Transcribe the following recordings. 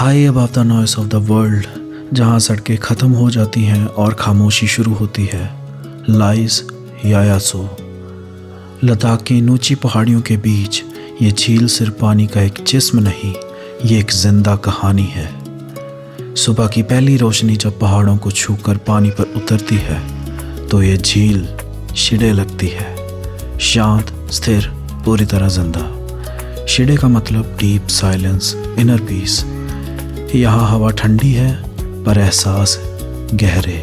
High above the noise of the world, जहाँ सड़कें ख़त्म हो जाती हैं और खामोशी शुरू होती है, लाइज यायासो। लद्दाख की इन ऊंची पहाड़ियों के बीच ये झील सिर्फ पानी का एक जिस्म नहीं, ये एक जिंदा कहानी है। सुबह की पहली रोशनी जब पहाड़ों को छूकर पानी पर उतरती है तो ये झील शिडे लगती है, शांत, स्थिर, पूरी तरह जिंदा। शिडे का मतलब डीप साइलेंस, इनर पीस। यहाँ हवा ठंडी है पर एहसास गहरे।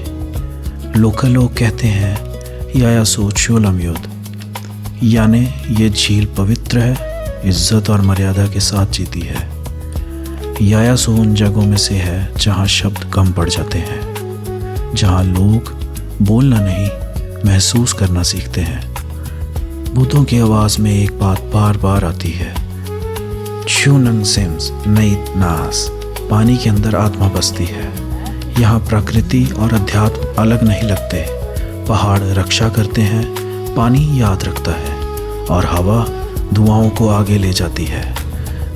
लोकल लोग कहते हैं यायासो चोलमयुद्ध, यानी ये झील पवित्र है, इज्जत और मर्यादा के साथ जीती है। यायासो उन जगहों में से है जहाँ शब्द कम पड़ जाते हैं, जहाँ लोग बोलना नहीं महसूस करना सीखते हैं। बूतों की आवाज़ में एक बात बार बार आती है, चूनंग सिम्स नई नास। पानी के अंदर आत्मा बसती है। यहाँ प्रकृति और अध्यात्म अलग नहीं लगते। पहाड़ रक्षा करते हैं, पानी याद रखता है और हवा दुआओं को आगे ले जाती है।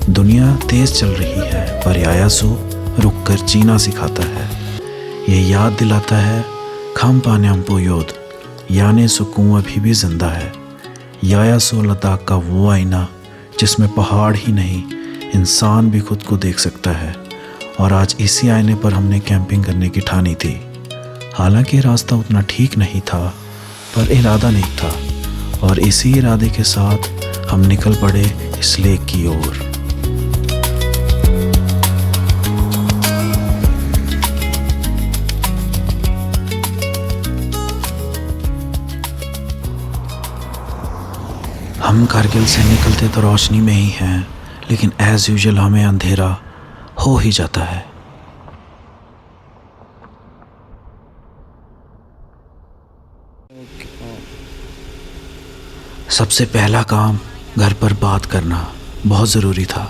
दुनिया तेज चल रही है पर यायासो रुक कर जीना सिखाता है। ये याद दिलाता है खामपान्याम्पो योद, यानी सुकून अभी भी जिंदा है। यायासो लद्दाख का वो आईना जिसमें पहाड़ ही नहीं, इंसान भी खुद को देख सकता है। और आज इसी आईने पर हमने कैंपिंग करने की ठानी थी। हालांकि रास्ता उतना ठीक नहीं था पर इरादा नहीं था, और इसी इरादे के साथ हम निकल पड़े इस लेक की ओर। हम कारगिल से निकलते तो रोशनी में ही हैं, लेकिन एज यूजुअल हमें अंधेरा हो ही जाता है। सबसे पहला काम घर पर बात करना बहुत ज़रूरी था,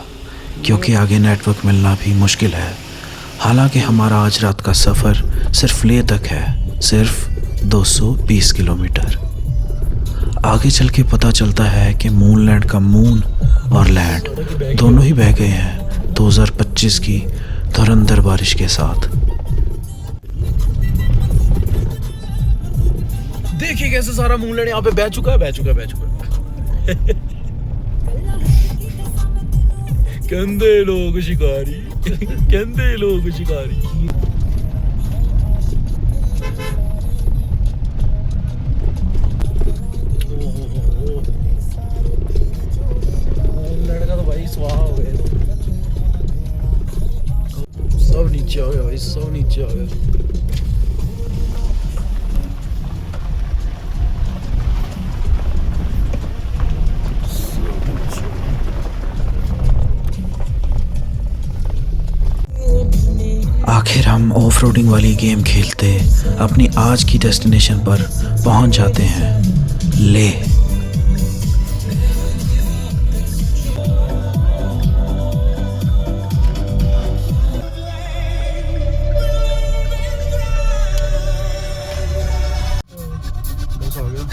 क्योंकि आगे नेटवर्क मिलना भी मुश्किल है। हालांकि हमारा आज रात का सफ़र सिर्फ लेह तक है, सिर्फ 220 किलोमीटर। आगे चल के पता चलता है कि मूनलैंड का मून और लैंड दोनों ही बह गए हैं 2025 की धुरंधर बारिश के साथ। देखिए कैसे सारा मूनलैंड यहाँ पे बह चुका है। कंधे लोग शिकारी कंधे लोग शिकारी। मूनलैंड का तो भाई स्वाहा हो गया, सब नीचे आ गया भाई, सब नीचे आ गया। आखिर हम ऑफ रोडिंग वाली गेम खेलते अपनी आज की डेस्टिनेशन पर पहुंच जाते हैं, लेह।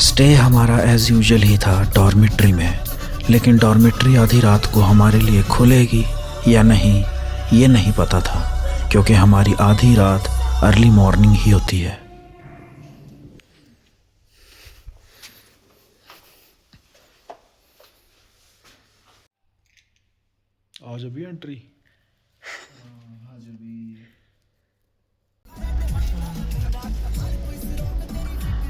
स्टे हमारा एज यूजुअल ही था डॉर्मिट्री में, लेकिन डॉर्मिट्री आधी रात को हमारे लिए खुलेगी या नहीं ये नहीं पता था, क्योंकि हमारी आधी रात अर्ली मॉर्निंग ही होती है। आज अभी एंट्री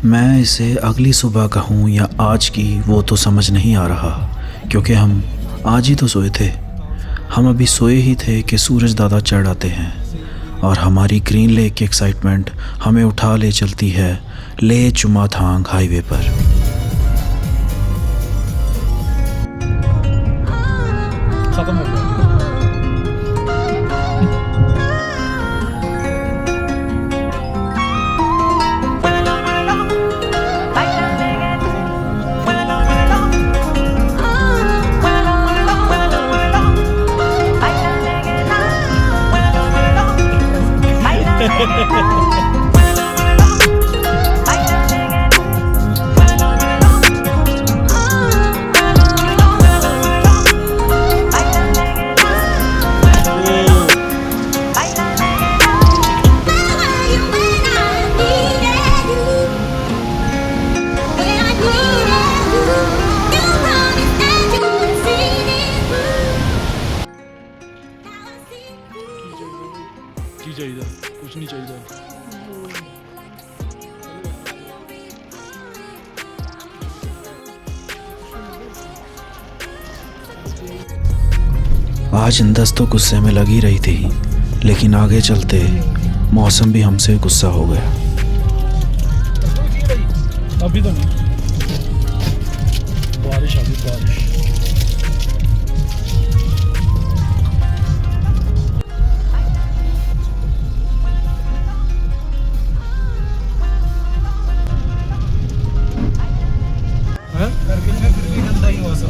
मैं इसे अगली सुबह कहूँ या आज की वो तो समझ नहीं आ रहा, क्योंकि हम आज ही तो सोए थे। हम अभी सोए ही थे कि सूरज दादा चढ़ आते हैं और हमारी ग्रीन लेक की एक्साइटमेंट हमें उठा ले चलती है लेह चुमाथांग हाईवे पर। खत्म हो गया। चाहिए, कुछ नहीं चाहिए। आज इंदस तो गुस्से में लगी रही थी, लेकिन आगे चलते मौसम भी हमसे गुस्सा हो गया। अभी तो नहीं, बारिश आ गई, बारिश।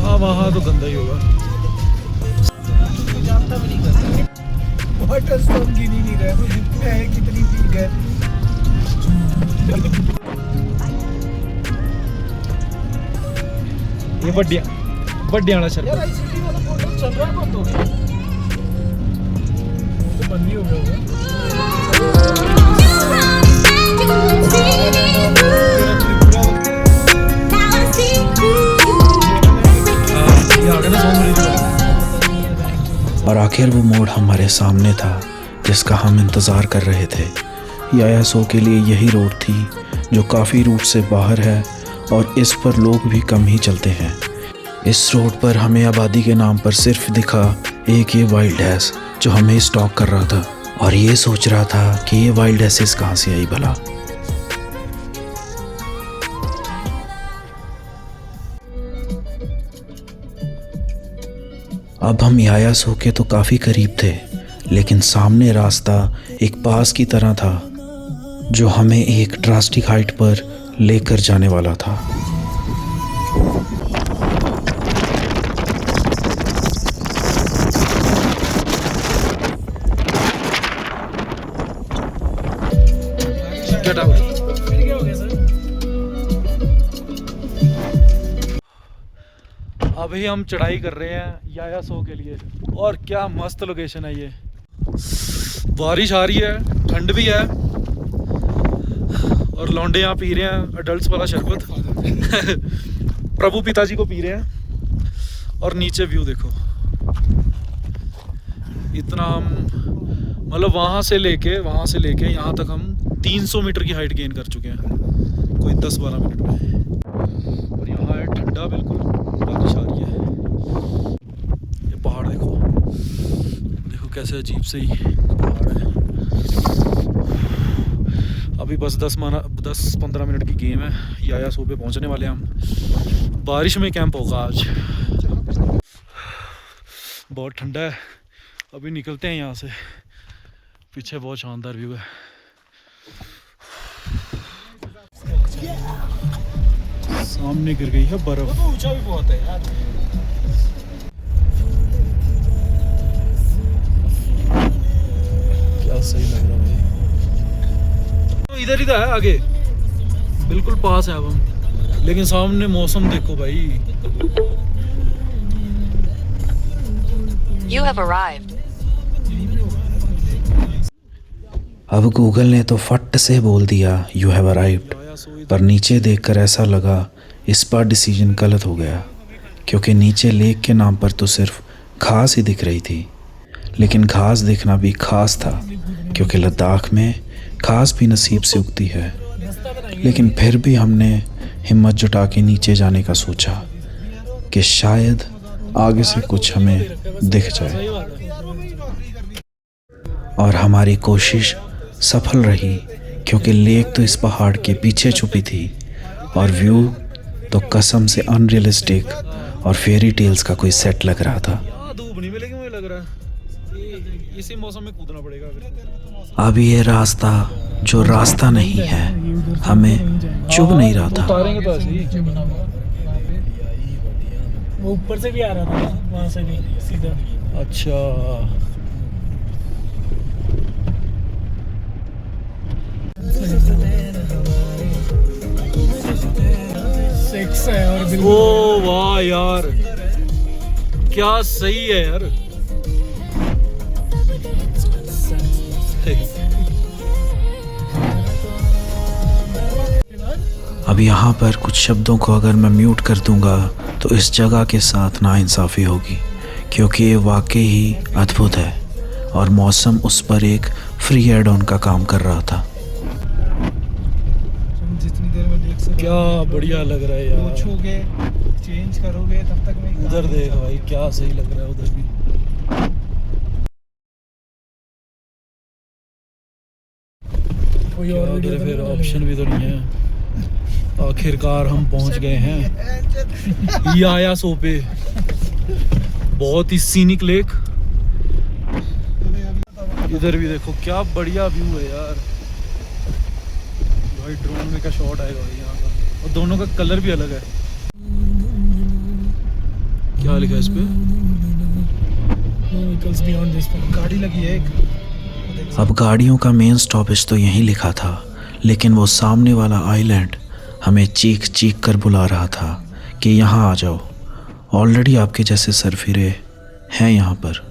हाँ वहाँ तो गंदा ही होगा। वाटर स्टोन गिन ही नहीं रहे है, कितनी भीग है। ये बढ़िया वाला शरबत। यार ICT वाला पोर्टल चल रहा है, बंद हो गया। तो बंद ही हो गया होगा। और आखिर वो मोड़ हमारे सामने था जिसका हम इंतज़ार कर रहे थे। यायासो के लिए यही रोड थी जो काफ़ी रूट से बाहर है और इस पर लोग भी कम ही चलते हैं। इस रोड पर हमें आबादी के नाम पर सिर्फ दिखा एक ये वाइल्ड एस जो हमें स्टॉक कर रहा था और ये सोच रहा था कि ये वाइल्ड एसेस कहाँ से आई भला। अब हम यायासो के तो काफ़ी करीब थे, लेकिन सामने रास्ता एक पास की तरह था जो हमें एक ड्रास्टिक हाइट पर लेकर जाने वाला था। अभी हम चढ़ाई कर रहे हैं यायासो के लिए, और क्या मस्त लोकेशन है ये। बारिश आ रही है, ठंड भी है, और लौंडे यहाँ पी रहे हैं अडल्ट्स वाला शरबत। प्रभु पिताजी को पी रहे हैं। और नीचे व्यू देखो, इतना हम मतलब वहाँ से लेके यहाँ तक हम 300 मीटर की हाइट गेन कर चुके हैं कोई 10-12 मिनट में। और यहाँ है ठंडा बिल्कुल, बारिश आ रही है। ये पहाड़ देखो, देखो कैसे अजीब से ही पहाड़ है। अभी बस 10-15 मिनट की गेम है, यायासो पे पहुंचने वाले हैं हम। बारिश में कैंप होगा आज, बहुत ठंडा है। अभी निकलते हैं यहाँ से, पीछे बहुत शानदार व्यू है। सामने गिर गई है बर्फ। तो ऊंचा भी बहुत है यार। क्या सही लग रहा है भाई। इधर ही तो है आगे, बिल्कुल पास है अब हम, लेकिन सामने मौसम देखो भाई। You have arrived. अब गूगल ने तो फट से बोल दिया यू हैव अराइव्ड, पर नीचे देखकर ऐसा लगा इस बार डिसीजन गलत हो गया, क्योंकि नीचे लेक के नाम पर तो सिर्फ घास ही दिख रही थी। लेकिन घास दिखना भी खास था, क्योंकि लद्दाख में घास भी नसीब से उगती है। लेकिन फिर भी हमने हिम्मत जुटा के नीचे जाने का सोचा कि शायद आगे से कुछ हमें दिख जाए, और हमारी कोशिश सफल रही, क्योंकि लेक तो इस पहाड़ के पीछे छुपी थी और व्यू तो कसम से अनरियलिस्टिक और फेरी टेल्स का कोई सेट लग रहा था। धूप नहीं मिलेगी मुझे लग रहा है, इसी मौसम में कूदना पड़ेगा। अब ये रास्ता जो रास्ता नहीं है हमें चुभ नहीं रहा था। उतारेंगे तो ऐसे ही। वो ऊपर से भी आ रहा था, वहाँ से भी सीधा। अच्छा, सेक्स है और बिल्कुल। ओ वाह यार, क्या सही है यार। अब यहाँ पर कुछ शब्दों को अगर मैं म्यूट कर दूंगा तो इस जगह के साथ नाइंसाफ़ी होगी, क्योंकि ये वाकई ही अद्भुत है और मौसम उस पर एक फ्री एड ऑन का काम कर रहा था। तुम जितनी देर में देख सकते क्या बढ़िया लग रहा है यार। पूछोगे चेंज करोगे तब तक मैं उधर देख भाई क्या सही लग रहा है उधर भी। कोई क्या और उधर वीडियो फिर ऑप्शन भी तो नहीं है। आखिरकार हम पहुंच गए हैं यायासो पे। बहुत ही सीनिक लेक। इधर भी देखो क्या बढ़िया व्यू है यार। भाई ड्रोन में क्या शॉट आएगा भाई यहाँ का। और दोनों का कलर भी अलग है। क्या लिखा है इस पे? No vehicles beyond this point. गाड़ी लगी है एक। अब गाड़ियों का मेन स्टॉपेज तो यहीं लिखा था, लेकिन वो सामने वाला आइलैंड हमें चीख चीख कर बुला रहा था कि यहाँ आ जाओ, ऑलरेडी आपके जैसे सरफिरे हैं यहाँ पर।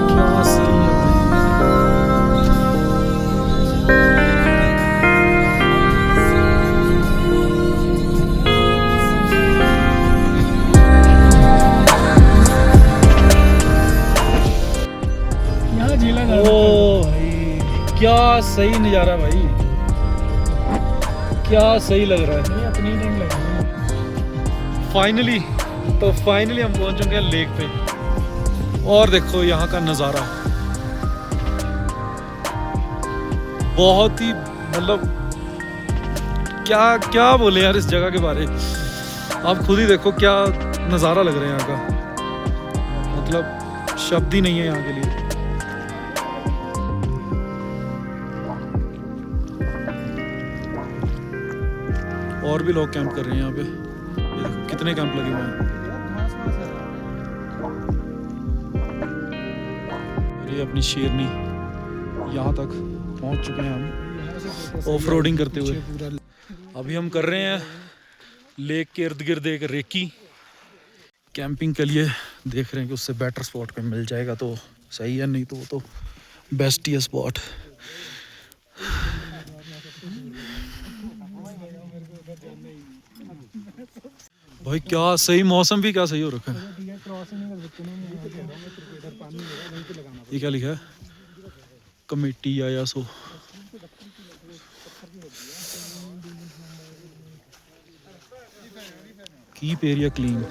क्या सही है भाई। यहाँ झीला था। ओ भाई क्या सही नज़ारा भाई। क्या सही लग रहा है। ये अपनी टेंट लगी। फाइनली हम पहुंच चुके हैं लेक पे। और देखो यहाँ का नज़ारा बहुत ही मतलब क्या क्या बोले यार इस जगह के बारे। आप खुद ही देखो क्या नज़ारा लग रहा है यहाँ का। मतलब शब्द ही नहीं है यहाँ के लिए। और भी लोग कैंप कर रहे हैं यहाँ पे। ये देखो कितने कैंप लगे हुए हैं। ये अपनी शेरनी यहाँ तक पहुँच चुके हैं हम ऑफ रोडिंग करते हुए। अभी हम कर रहे हैं लेक के इर्द गिर्द एक रेकी कैंपिंग के लिए। देख रहे हैं कि उससे बेटर स्पॉट पे मिल जाएगा तो सही है, नहीं तो वो तो बेस्ट ही है स्पॉट। भाई क्या सही मौसम भी क्या सही हो रखा है। ये क्या लिखा है? Committee Yayatso. Keep area clean.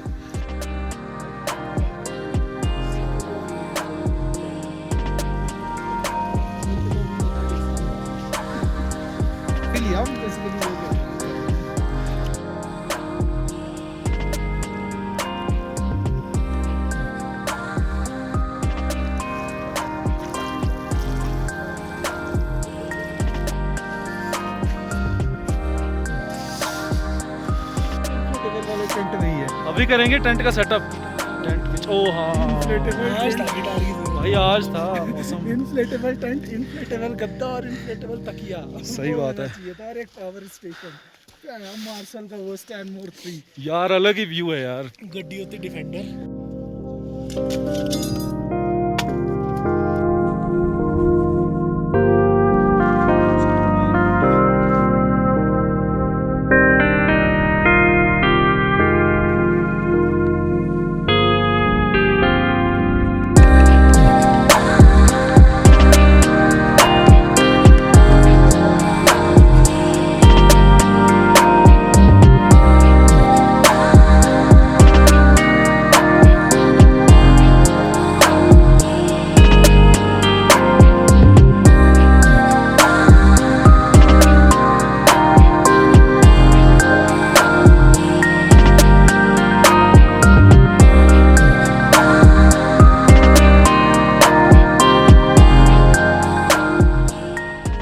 अभी करेंगे टेंट का सेटअप। टेंट ओ हाँ भाई आज था मौसम। इन्फ्लेटेबल टेंट, इन्फ्लेटेबल गद्दा और इन्फ्लेटेबल तकिया। सही बात है और एक पावर स्टेशन। क्या है मार्शल का वो स्टैंड मोर 3 यार। अलग ही व्यू है यार। गड्डी होती डिफेंडर।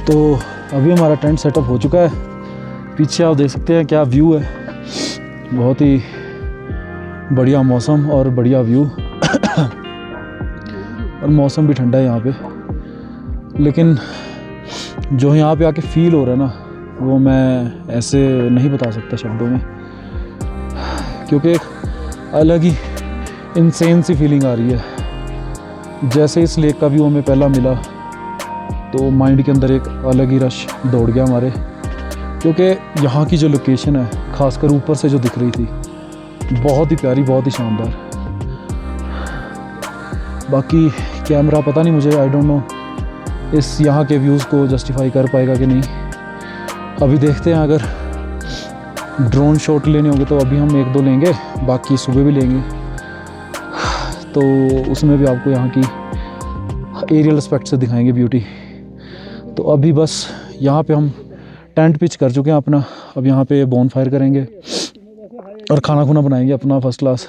तो अभी हमारा टेंट सेटअप हो चुका है। पीछे आप देख सकते हैं क्या व्यू है। बहुत ही बढ़िया मौसम और बढ़िया व्यू। और मौसम भी ठंडा है यहाँ पे। लेकिन जो यहाँ पे आके फील हो रहा है ना, वो मैं ऐसे नहीं बता सकता शब्दों में, क्योंकि एक अलग ही इंसेन सी फीलिंग आ रही है। जैसे इस लेक का व्यू हमें पहला मिला तो माइंड के अंदर एक अलग ही रश दौड़ गया हमारे क्योंकि यहाँ की जो लोकेशन है, ख़ासकर ऊपर से जो दिख रही थी, बहुत ही प्यारी, बहुत ही शानदार। बाकी कैमरा पता नहीं, मुझे आई डोंट नो इस यहाँ के व्यूज़ को जस्टिफाई कर पाएगा कि नहीं। अभी देखते हैं, अगर ड्रोन शॉट लेने होंगे तो अभी हम 1-2 लेंगे, बाकी सुबह भी लेंगे, तो उसमें भी आपको यहाँ की एरियल एस्पेक्ट से दिखाएंगे ब्यूटी। तो अभी बस यहाँ पे हम टेंट पिच कर चुके हैं अपना, अब यहाँ पे बॉन फायर करेंगे और खाना खुना बनाएंगे अपना फर्स्ट क्लास,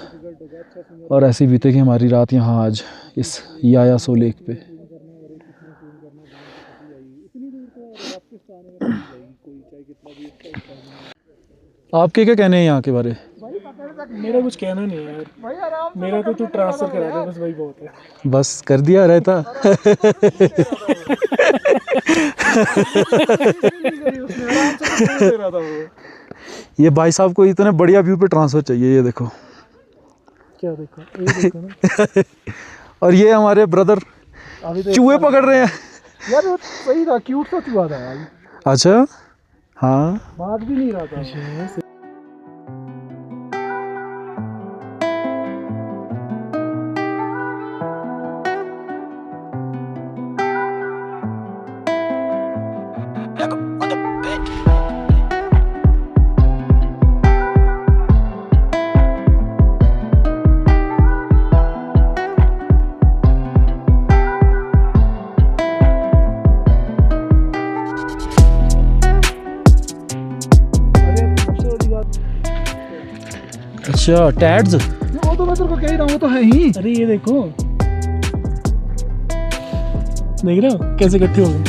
और ऐसी बीतेगी हमारी रात यहाँ आज इस यायासो लेक पे। आपके क्या कहने हैं यहाँ के बारे? मेरा कुछ कहना नहीं है यार, मेरा तो तू ट्रांसफर करा दे बस, वही बहुत है। बस कर दिया रहता। ये भाई साहब को इतने बढ़िया व्यू पे ट्रांसफर चाहिए, ये देखो। क्या देखो, ये देखो ना। और ये हमारे ब्रदर चूहे पकड़ रहे हैं यार। वो सही था, क्यूट सा चूहा था यार। अच्छा, हाँ, भाग भी नहीं रहा था। अच्छा, टैड्स। वो तो मैं तेरे को कह ही रहा हूँ, वो तो है ही। अरे ये देखो, देख रहे हो कैसे इकट्ठे हो गए।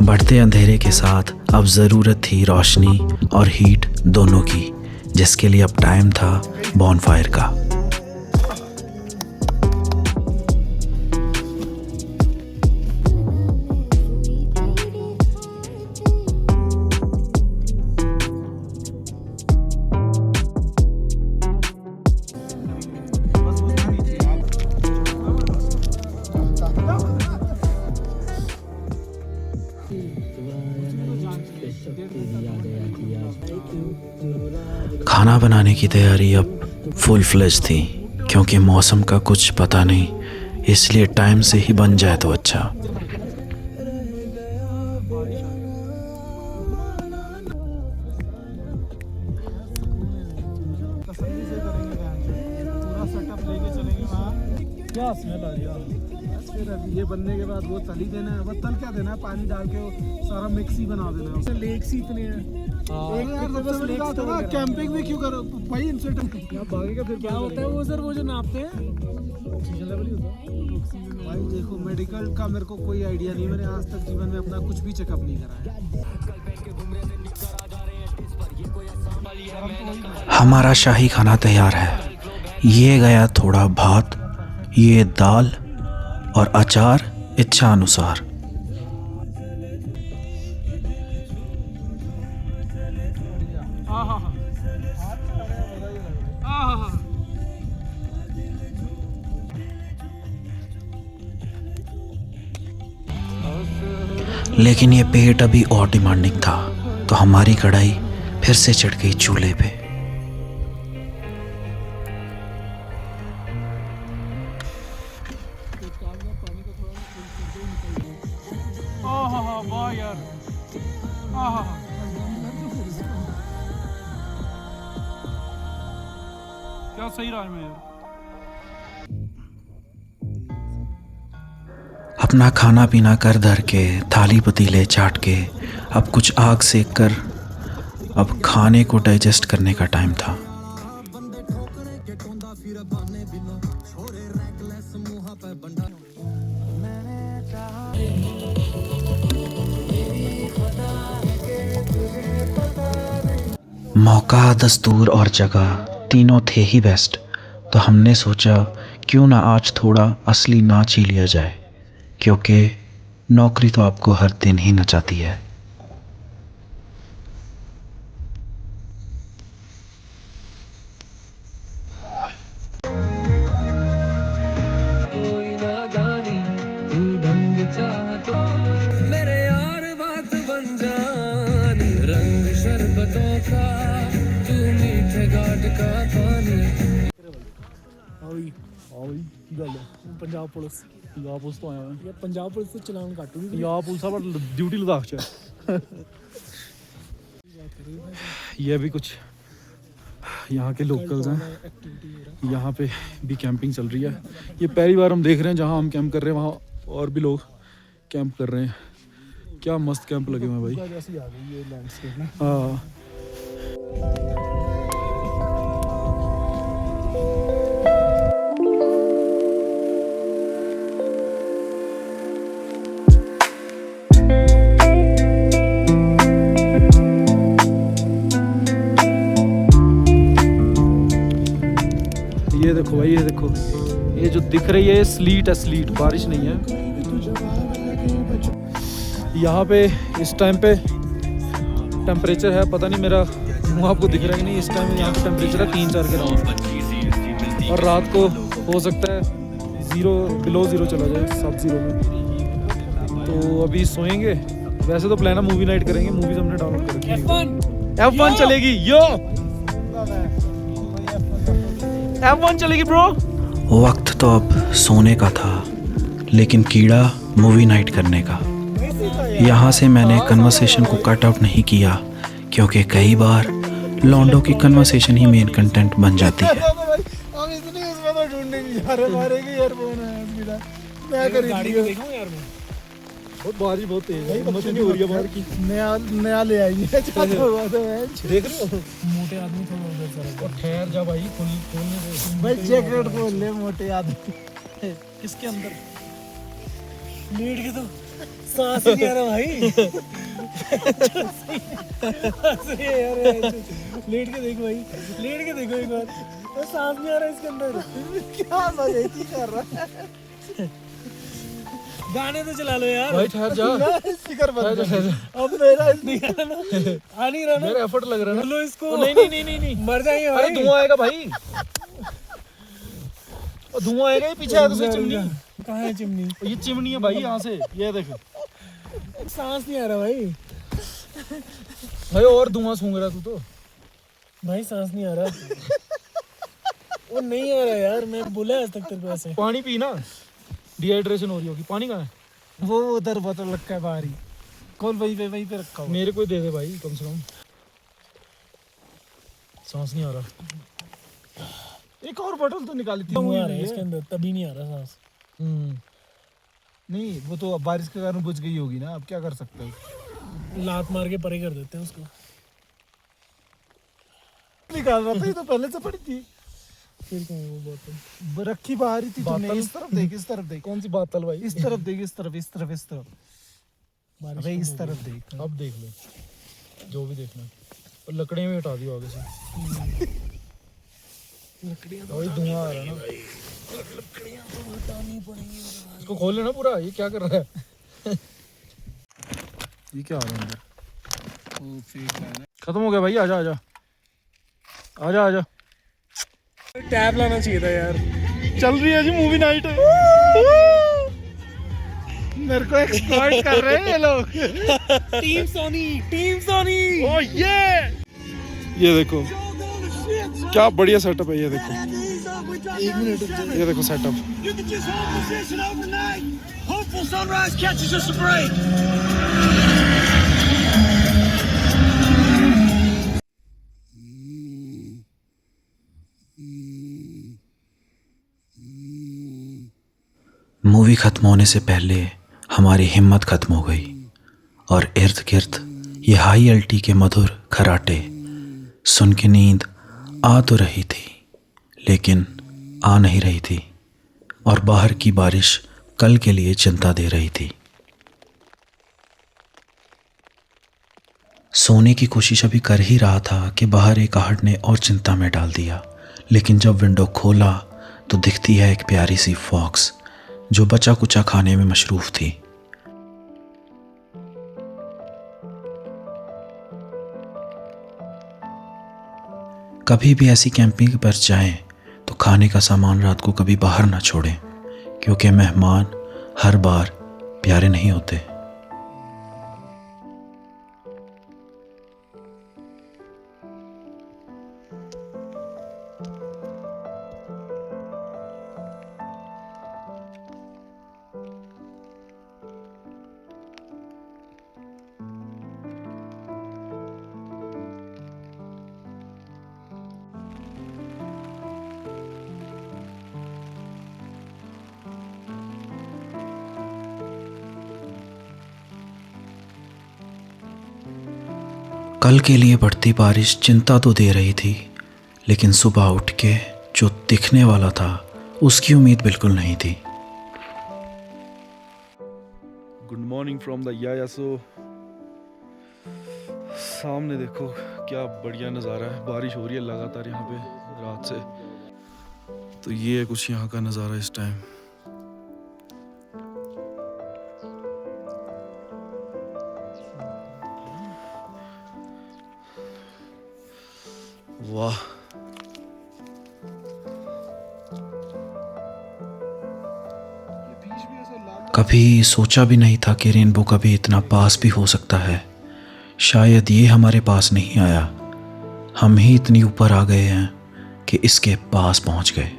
बढ़ते अंधेरे के साथ अब ज़रूरत थी रोशनी और हीट दोनों की, जिसके लिए अब टाइम था बॉनफायर का। खाना बनाने की तैयारी अब फुल फ्लेज थी, क्योंकि मौसम का कुछ पता नहीं, इसलिए टाइम से ही बन जाए तो अच्छा। क्या स्मेल आ रही है। फिर ये बनने के बाद वो तल ही देना है, वो तल क्या देना है, पानी डाल के वो सारा मिक्स ही बना देना है। लेक्स ही इतने हैं। एक यार सबसे बड़ी बात है ना, कैंपिंग में क्यों करो भाई, इंसल्ट क्या भागेगा फिर। क्या होता है वो सर, वो जो नापते हैं ऑक्सीजन लेवल ही होता है। भाई देखो, मेडिकल का मेरे को कोई आइडिया नहीं, मैंने आज तक जीवन में अपना कुछ भी चेकअप नहीं कराया। हमारा शाही खाना तैयार है। ये गया थोड़ा भात, ये दाल और अचार इच्छा अनुसार। लेकिन ये पेट अभी और डिमांडिंग था, तो हमारी कढ़ाई फिर से चढ़ गई चूल्हे पे। वाह यार, क्या सही रहा है मैं यार। अपना खाना पीना कर धर के, थाली पतीले चाट के, अब कुछ आग सेक कर अब खाने को डाइजेस्ट करने का टाइम था। मौका, दस्तूर और जगह तीनों थे ही बेस्ट, तो हमने सोचा क्यों ना आज थोड़ा असली नाच ही लिया जाए, क्योंकि नौकरी तो आपको हर दिन ही नचाती है। भाई हाँ भाई की गल है पंजाब पुलिस पंजाब पुलिस तो आया मैं ये पंजाब पुलिस तो चलान काटूगी पंजाब पुलिस पर ड्यूटी लद्दाख च है। ये भी कुछ यहाँ के लोकल्स हैं, एक्टिविटी हो रहा यहाँ पे भी कैंपिंग चल रही है। ये पहली बार हम देख रहे हैं, जहाँ हम कैंप कर रहे हैं वहाँ और भी लोग कैंप कर रहे हैं। क्या मस्त कैंप लगे हुए हैं भाई। है जैसी आ गई ये लैंडस्केप ना हाँ ये देखो भाई, ये देखो, ये जो दिख रही है स्लीट है, स्लीट, बारिश नहीं है। यहाँ पे इस टाइम पे टेम्परेचर है, पता नहीं मेरा मुँह आपको दिख रहा है कि नहीं, इस टाइम यहाँ पे टेम्परेचर है 3-4 के अराउंड, और रात को हो सकता है बिलो ज़ीरो चला जाए, सब ज़ीरो में। तो अभी सोएंगे। वैसे तो प्लान है मूवी नाइट करेंगे, मूवीज हमने डाउनलोड कर रखी है। F1 चलेगी यो, F1 चलेगी ब्रो। वक्त तो अब सोने का था, लेकिन कीड़ा मूवी नाइट करने का। यहाँ से मैंने कन्वर्सेशन को कट आउट नहीं किया, क्योंकि कई बार लॉन्डो की कन्वर्सेशन ही मेन कंटेंट बन जाती है। हम इतनी उसमें तो ढूंढने नहीं जा रहे, हमारे के ईयरफोन है मेरा, मैं कर गाड़ी को देखूं यार, मैं बहुत बारिश बहुत तेज है, समझ नहीं हो रही है बाहर की। नया ले आएंगे देख रहे हो मोटे आदमी थोड़ा उधर चला, और ठहर जा भाई, खोलने दे भाई, जैकेट खोल ले मोटे आदमी। किसके अंदर लेट के तो सांस नहीं आ रहा भाई। लेट के देखो भाई, लेट के देखो एक बार, तो सांस नहीं आ रहा इसके अंदर। क्या मजे कर रहा है, गाने तो चला लो यार भाई, ठहर जा, स्पीकर बंद कर। अब मेरा नहीं आ नहीं रहा ना, मेरा एफर्ट लग रहा है ना। लो इसको। नहीं मर जाएंगे अरे भाई, धुआं आएगा भाई, और धुआं आएगा, ये पीछे है दूसरी चिमनी। कहाँ है चिमनी? ये चिमनी है भाई, यहाँ से ये देख सांस नहीं आ रहा भाई, भाई, और धुआं सूंघ रहा तू तो। भाई सांस नहीं आ रहा। वो नहीं आ रहा यार, मैं बोला आज तक तेरे को ऐसे। पानी पी ना, डिहाइड्रेशन हो रही होगी। पानी कहाँ है? वो उधर बोतल रखा है बाहर ही, कौन वहीं पे रखा हुआ। मेरे को दे दे भाई, कम से कम। सांस नहीं आ रहा। एक और बोतल तो निकाली थी धुआं आ रहा है इसके अंदर, तभी नहीं आ रहा सांस। नहीं, वो तो बारिश के कारण बुझ गई होगी ना, अब क्या कर सकते हैं। लात मार के परे कर देते हैं उसको। निकाल रहा था, ये तो पहले से पड़ी थी, फिर कौन वो बोतल रखी बाहर ही थी तुमने। बोतल? इस तरफ देख, इस तरफ देख, कौन सी बोतल भाई? इस तरफ देख, इस तरफ, इस तरफ, इस तरफ, बारिश अबे कम इस हो तरफ देख। अब देख लो जो भी देखना है, और लकड़ियाँ भी हटा दियो आगे से। गई। लकड़ियाँ तो भाई धुआं आ रहा है ना, लकड़ियाँ तो हटानी पड़ेंगी। इसको खोल लेना पूरा। ये क्या कर रहा है? ये क्या आ रहा है अंदर? खत्म हो गया भाई, आजा आजा आजा आजा। टैब लाना चाहिए था यार। चल रही है जी मूवी नाइट। मेरे को एक्सप्लॉइट कर रहे हैं ये लोग। टीम सोनी। ओह ये देखो क्या बढ़िया सेटअप है। ये देखो, एक मिनट ये देखो setup. You can just hold position overnight. Hopeful sunrise catches us a break. Movie ख़त्म होने से पहले हमारी हिम्मत ख़त्म हो गई और इर्द गिर्द ये हाई एल्टी के मधुर खराटे सुन के नींद आ तो रही थी, लेकिन आ नहीं रही थी, और बाहर की बारिश कल के लिए चिंता दे रही थी। सोने की कोशिश अभी कर ही रहा था कि बाहर एक आहट ने और चिंता में डाल दिया। लेकिन जब विंडो खोला तो दिखती है एक प्यारी सी फॉक्स जो बचा कुचा खाने में मशरूफ थी। कभी भी ऐसी कैंपिंग पर जाएं तो खाने का सामान रात को कभी बाहर ना छोड़ें, क्योंकि मेहमान हर बार प्यारे नहीं होते। कल के लिए बढ़ती बारिश चिंता तो दे रही थी, लेकिन सुबह उठ के जो दिखने वाला था उसकी उम्मीद बिल्कुल नहीं थी। Good morning from the Yayatso. सामने देखो क्या बढ़िया नज़ारा है, बारिश हो रही है लगातार यहाँ पे रात से। तो ये है कुछ यहाँ का नज़ारा इस टाइम। वाह, कभी सोचा भी नहीं था कि रेनबो कभी इतना पास भी हो सकता है। शायद ये हमारे पास नहीं आया, हम ही इतनी ऊपर आ गए हैं कि इसके पास पहुंच गए।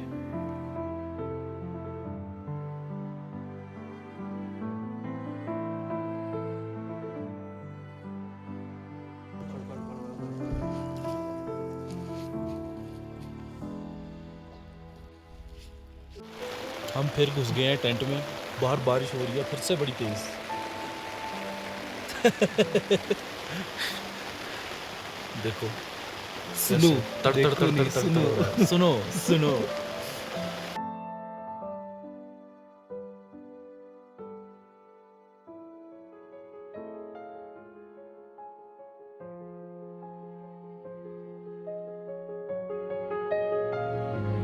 हम फिर घुस गए हैं टेंट में। बाहर बारिश हो रही है फिर से बड़ी तेज। देखो सुनो, तड़ तड़ तड़ तड़ तड़ सुनो सुनो।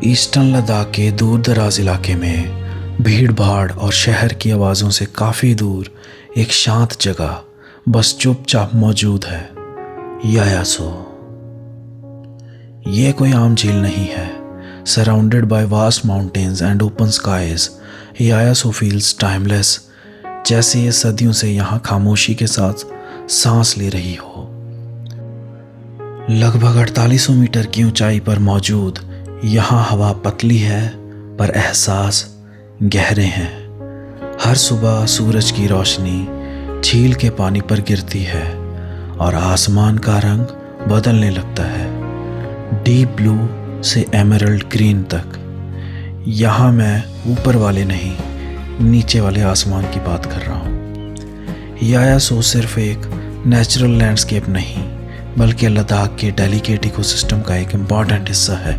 ईस्टर्न लद्दाख के दूर दराज इलाके में भीड़ भाड़ और शहर की आवाज़ों से काफ़ी दूर एक शांत जगह बस चुपचाप मौजूद है, यायासो। ये कोई आम झील नहीं है। Surrounded by vast mountains and open skies, Yayatso feels timeless, जैसे ये सदियों से यहाँ खामोशी के साथ सांस ले रही हो। लगभग 4800 मीटर की ऊंचाई पर मौजूद यहाँ हवा पतली है पर एहसास गहरे हैं। हर सुबह सूरज की रोशनी झील के पानी पर गिरती है और आसमान का रंग बदलने लगता है, डीप ब्लू से एमरल्ड ग्रीन तक। यहाँ मैं ऊपर वाले नहीं, नीचे वाले आसमान की बात कर रहा हूँ। यायासो सिर्फ एक नेचुरल लैंडस्केप नहीं, बल्कि लद्दाख के डेलिकेट इकोसिस्टम का एक इम्पॉर्टेंट हिस्सा है।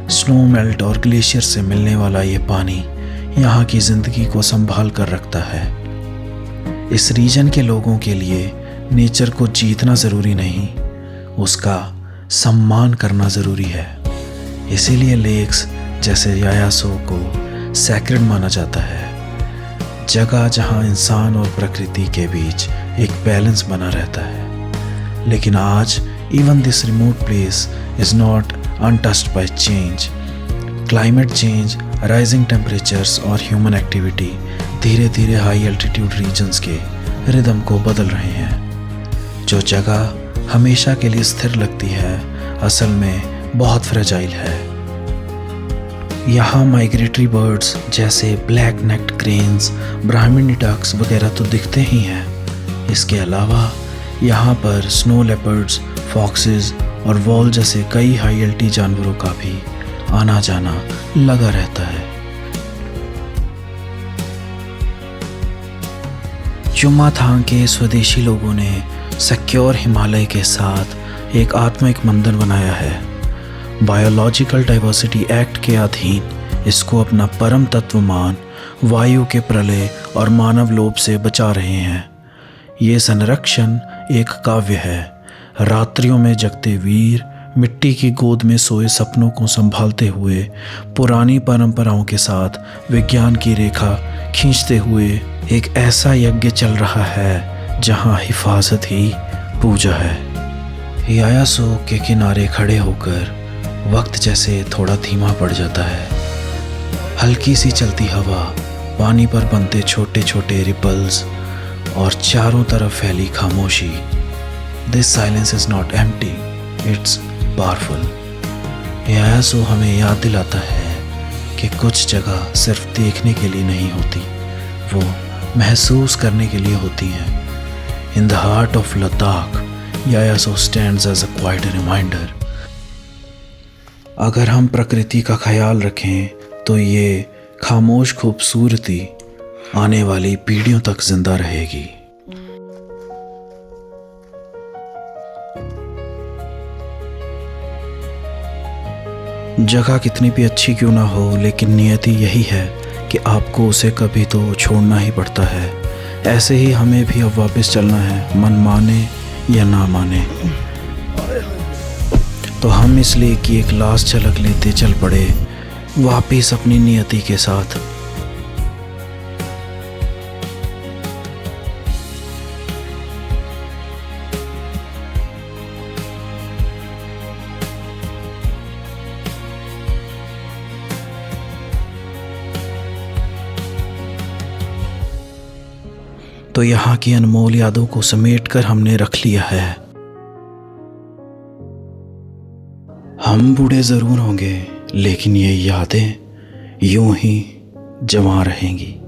स्नो मेल्ट और ग्लेशियर से मिलने वाला ये पानी यहाँ की ज़िंदगी को संभाल कर रखता है। इस रीजन के लोगों के लिए नेचर को जीतना ज़रूरी नहीं, उसका सम्मान करना ज़रूरी है। इसीलिए लेक्स जैसे यायासो को सैक्रेड माना जाता है, जगह जहाँ इंसान और प्रकृति के बीच एक बैलेंस बना रहता है। लेकिन आज even this remote place is not untouched by change. Climate change, rising temperatures और human activity धीरे धीरे हाई एल्टीट्यूड रीजन्स के रिदम को बदल रहे हैं। जो जगह हमेशा के लिए स्थिर लगती है, असल में बहुत फ्रेजाइल है। यहाँ माइग्रेटरी बर्ड्स जैसे ब्लैक नेक्ड क्रेन्स, ब्राह्मणी डक्स वगैरह तो दिखते ही हैं। इसके अलावा यहाँ पर स्नो लेपर्ड्स, फॉक्सेस और वॉल जैसे कई हाई एल्टी जानवरों का भी आना जाना लगा रहता है। चुमाथांग के स्वदेशी लोगों ने सिक्योर हिमालय के साथ एक आत्मिक मंदिर बनाया है। बायोलॉजिकल डाइवर्सिटी एक्ट के अधीन इसको अपना परम तत्व मान वायु के प्रलय और मानव लोभ से बचा रहे हैं। ये संरक्षण एक काव्य है। रात्रियों में जगते वीर मिट्टी की गोद में सोए सपनों को संभालते हुए पुरानी परंपराओं के साथ विज्ञान की रेखा खींचते हुए एक ऐसा यज्ञ चल रहा है जहां हिफाजत ही पूजा है। यायासो के किनारे खड़े होकर वक्त जैसे थोड़ा धीमा पड़ जाता है। हल्की सी चलती हवा, पानी पर बनते छोटे छोटे रिपल्स और चारों तरफ फैली खामोशी। This silence is not empty, it's powerful. यायासो हमें याद दिलाता है कि कुछ जगह सिर्फ देखने के लिए नहीं होती, वो महसूस करने के लिए होती हैं। In the heart of Ladakh, यायासो stands as a quiet reminder. अगर हम प्रकृति का ख्याल रखें तो ये खामोश खूबसूरती आने वाली पीढ़ियों तक जिंदा रहेगी। जगह कितनी भी अच्छी क्यों ना हो, लेकिन नियति यही है कि आपको उसे कभी तो छोड़ना ही पड़ता है। ऐसे ही हमें भी अब वापस चलना है, मन माने या ना माने। तो हम इसलिए कि एक लास्ट झलक लेते चल पड़े वापस अपनी नियति के साथ। तो यहाँ की अनमोल यादों को समेटकर हमने रख लिया है। हम बूढ़े जरूर होंगे, लेकिन ये यादें यूं ही जमा रहेंगी।